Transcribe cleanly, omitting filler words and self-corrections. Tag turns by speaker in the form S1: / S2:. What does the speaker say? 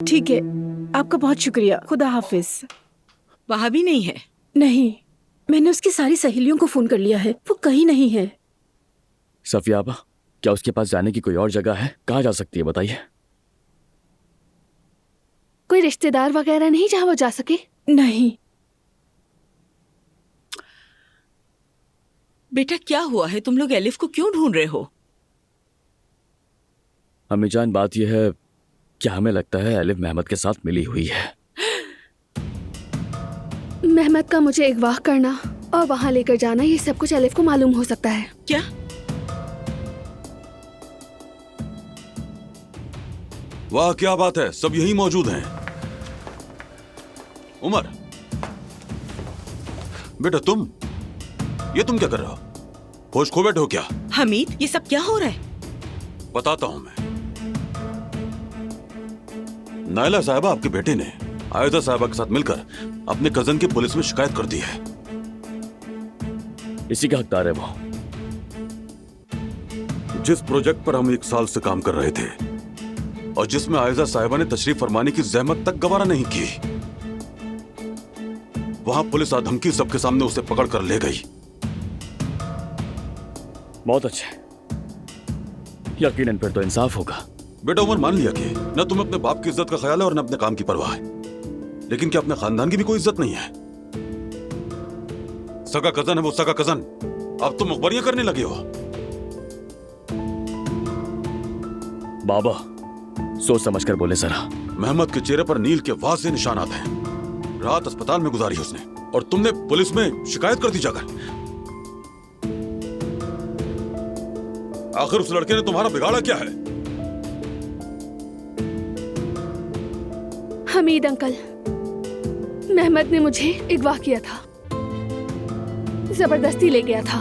S1: ठीक है, आपका बहुत शुक्रिया। खुदा हाफिज।
S2: वहाँ भी नहीं है?
S1: नहीं, मैंने उसकी सारी सहेलियों को फोन कर लिया है, वो कहीं नहीं है।
S3: सफियाबा, क्या उसके पास जाने की कोई और जगह है? कहाँ जा सकती है बताइए।
S4: कोई रिश्तेदार वगैरह नहीं जहाँ वो जा सके?
S1: नहीं।
S2: बेटा क्या हुआ है? तुम लोग एलिफ को क्यों ढूंढ रहे हो?
S3: अम्मी जान, बात यह है कि हमें लगता है एलिफ मेहमद के साथ मिली हुई है।
S4: मेहमद का मुझे अगवा करना और वहाँ लेकर जाना, ये सब कुछ एलिफ को मालूम हो सकता है।
S2: क्या?
S5: वाह क्या बात है, सब यही मौजूद हैं। उमर बेटा, तुम क्या कर रहे हो? होश खो बैठे हो क्या?
S2: हमीद, ये सब क्या हो रहा है?
S5: बताता हूं मैं। नायला साहिबा, आपके बेटे ने आयदा साहिबा के साथ मिलकर अपने कजन की पुलिस में शिकायत कर दी है।
S3: इसी का हकदार है वो।
S5: जिस प्रोजेक्ट पर हम 1 साल से काम कर रहे थे और जिसमें आयजा साहिबा ने तशरीफ फरमाने की जहमत तक गवारा नहीं की, वहां पुलिस आधमकी सबके सामने उसे पकड़ कर ले गई।
S3: बहुत अच्छा, यकीनन फिर तो इंसाफ होगा।
S5: बेटा, उमर मान लिया कि न तुम्हें अपने बाप की इज्जत का ख्याल है और न अपने काम की परवाह है, लेकिन क्या अपने खानदान की भी कोई इज्जत नहीं है? सगा कजन है वो, सगा कजन। अब तुम मुखबरियां करने लगे हो।
S3: बाबा, सोच समझ कर बोले जरा।
S5: मेहमद के चेहरे पर नील के वाज़ेह निशानात हैं। रात अस्पताल में गुजारी उसने और तुमने पुलिस में शिकायत कर दी जाकर। आखिर उस लड़के ने तुम्हारा बिगाड़ा क्या है?
S4: हमीद अंकल, मेहमद ने मुझे अगवा किया था, जबरदस्ती ले गया था।